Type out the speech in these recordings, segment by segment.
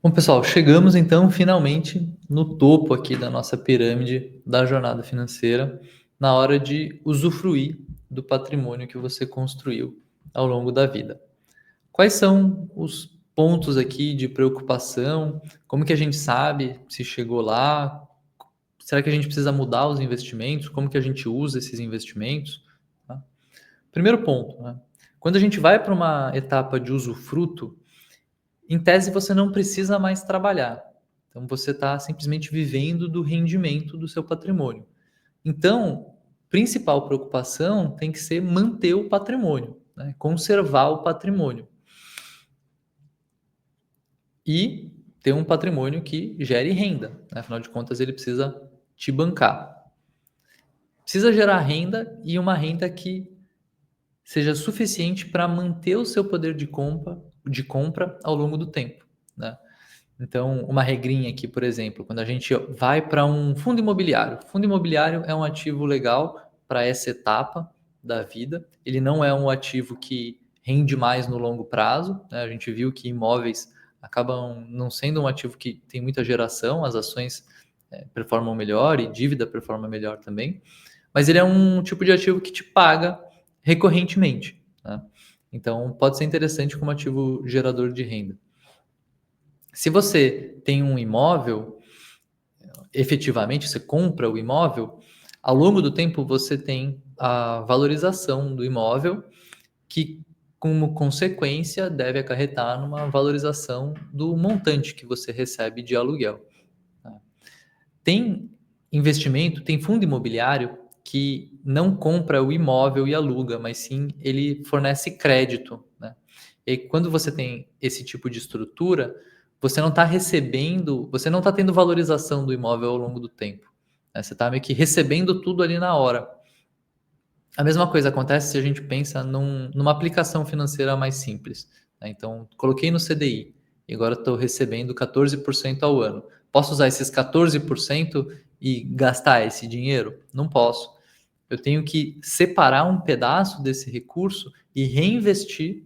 Bom, pessoal, chegamos então finalmente no topo aqui da nossa pirâmide da jornada financeira, na hora de usufruir do patrimônio que você construiu ao longo da vida. Quais são os pontos aqui de preocupação? Como que a gente sabe se chegou lá? Será que a gente precisa mudar os investimentos? Como que a gente usa esses investimentos? Tá? Primeiro ponto, né? Quando a gente vai para uma etapa de usufruto, em tese você não precisa mais trabalhar. Então você está simplesmente vivendo do rendimento do seu patrimônio. Então, principal preocupação tem que ser manter o patrimônio, né? Conservar o patrimônio. E ter um patrimônio que gere renda, né? Afinal de contas, ele precisa te bancar. Precisa gerar renda e uma renda que seja suficiente para manter o seu poder de compra ao longo do tempo, né? Então, uma regrinha aqui, por exemplo, quando a gente vai para um fundo imobiliário. Fundo imobiliário é um ativo legal para essa etapa da vida. Ele não é um ativo que rende mais no longo prazo, né? A gente viu que imóveis acabam não sendo um ativo que tem muita geração, as ações performam melhor e dívida performa melhor também. Mas ele é um tipo de ativo que te paga recorrentemente, né? Então, pode ser interessante como ativo gerador de renda. Se você tem um imóvel, efetivamente você compra o imóvel, ao longo do tempo você tem a valorização do imóvel, que, como consequência, deve acarretar numa valorização do montante que você recebe de aluguel. Tá? Tem investimento, tem fundo imobiliário que não compra o imóvel e aluga, mas sim ele fornece crédito, né? E quando você tem esse tipo de estrutura, você não está recebendo, você não está tendo valorização do imóvel ao longo do tempo, né? Você está meio que recebendo tudo ali na hora. A mesma coisa acontece se a gente pensa numa aplicação financeira mais simples, né? Então, coloquei no CDI e agora estou recebendo 14% ao ano. Posso usar esses 14% e gastar esse dinheiro? Não posso. Eu tenho que separar um pedaço desse recurso e reinvestir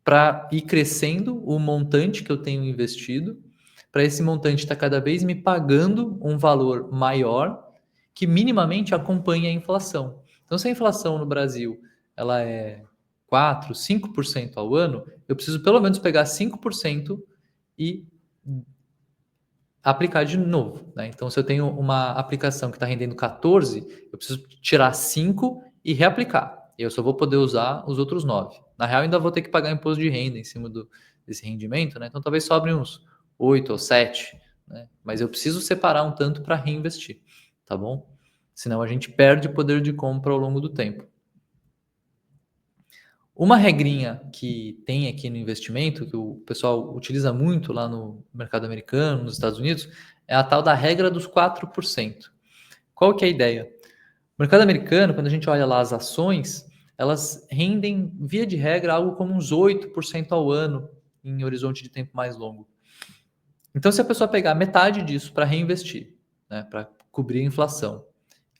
para ir crescendo o montante que eu tenho investido, para esse montante estar cada vez me pagando um valor maior que minimamente acompanhe a inflação. Então, se a inflação no Brasil ela é 4, 5% ao ano, eu preciso pelo menos pegar 5% e aplicar de novo, né? Então, se eu tenho uma aplicação que está rendendo 14, eu preciso tirar 5 e reaplicar. E eu só vou poder usar os outros 9. Na real, ainda vou ter que pagar imposto de renda em cima desse rendimento, né? Então, talvez sobre uns 8 ou 7, né? Mas eu preciso separar um tanto para reinvestir, tá bom? Senão a gente perde poder de compra ao longo do tempo. Uma regrinha que tem aqui no investimento, que o pessoal utiliza muito lá no mercado americano, nos Estados Unidos, é a tal da regra dos 4%. Qual que é a ideia? O mercado americano, quando a gente olha lá as ações, elas rendem, via de regra, algo como uns 8% ao ano em horizonte de tempo mais longo. Então, se a pessoa pegar metade disso para reinvestir, né, para cobrir a inflação,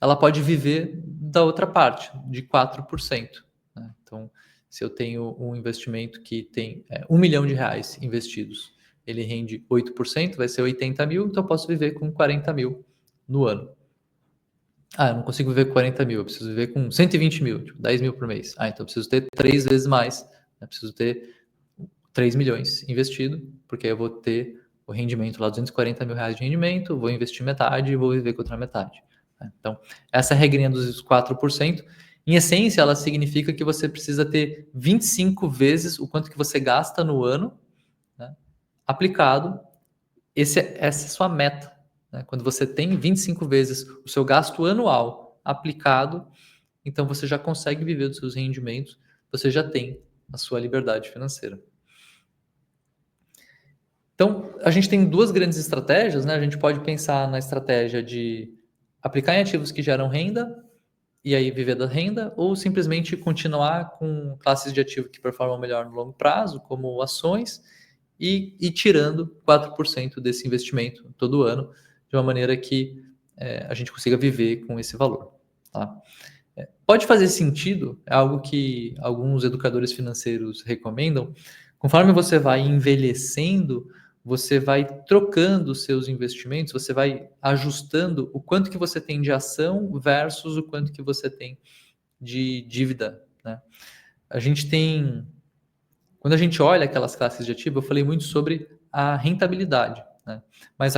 ela pode viver da outra parte, de 4%. Né? Então, se eu tenho um investimento que tem R$ 1 milhão investidos, ele rende 8%, vai ser 80 mil, então eu posso viver com 40 mil no ano. Ah, eu não consigo viver com 40 mil, eu preciso viver com 120 mil, tipo 10 mil por mês. Ah, então eu preciso ter 3 vezes mais, eu preciso ter 3 milhões investido, porque aí eu vou ter o rendimento lá, R$ 240 mil de rendimento, vou investir metade e vou viver com outra metade. Então, essa regrinha dos 4%, em essência, ela significa que você precisa ter 25 vezes o quanto que você gasta no ano, né, aplicado. Essa é a sua meta. Né? Quando você tem 25 vezes o seu gasto anual aplicado, então você já consegue viver dos seus rendimentos, você já tem a sua liberdade financeira. Então, a gente tem duas grandes estratégias, né? A gente pode pensar na estratégia de aplicar em ativos que geram renda e aí viver da renda, ou simplesmente continuar com classes de ativo que performam melhor no longo prazo, como ações, e ir tirando 4% desse investimento todo ano, de uma maneira que a gente consiga viver com esse valor. Tá? Pode fazer sentido, é algo que alguns educadores financeiros recomendam. Conforme você vai envelhecendo, você vai trocando os seus investimentos, você vai ajustando o quanto que você tem de ação versus o quanto que você tem de dívida, né? A gente tem, quando a gente olha aquelas classes de ativo, eu falei muito sobre a rentabilidade, né? Mas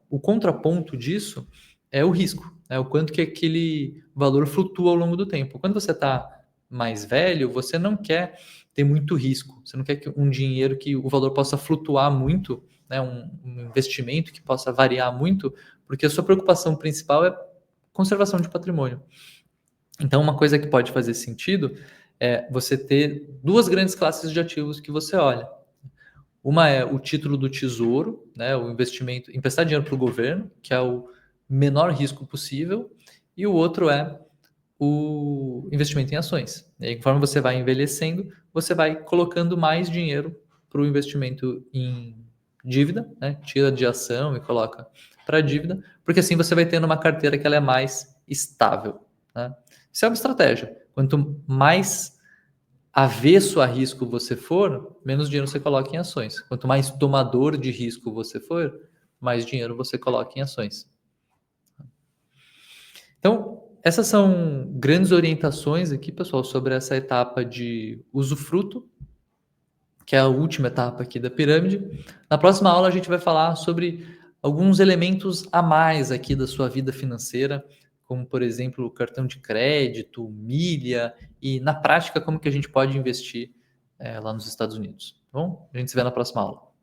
o contraponto disso é o risco, né? O quanto que aquele valor flutua ao longo do tempo. Quando você está mais velho, você não quer ter muito risco, você não quer que um dinheiro que o valor possa flutuar muito, né? Um investimento que possa variar muito, porque a sua preocupação principal é conservação de patrimônio. Então, uma coisa que pode fazer sentido é você ter duas grandes classes de ativos que você olha. Uma é o título do tesouro, né, o investimento, emprestar dinheiro para o governo, que é o menor risco possível, e o outro é o investimento em ações. E aí, conforme você vai envelhecendo, você vai colocando mais dinheiro para o investimento em dívida, né, tira de ação e coloca para dívida, porque assim você vai tendo uma carteira que ela é mais estável, né? Isso é uma estratégia. Quanto mais avesso a risco você for, menos dinheiro você coloca em ações. Quanto mais tomador de risco você for, mais dinheiro você coloca em ações. Então, essas são grandes orientações aqui, pessoal, sobre essa etapa de usufruto, que é a última etapa aqui da pirâmide. Na próxima aula, a gente vai falar sobre alguns elementos a mais aqui da sua vida financeira, como, por exemplo, o cartão de crédito, milha, e na prática, como que a gente pode investir lá nos Estados Unidos. Tá bom? A gente se vê na próxima aula.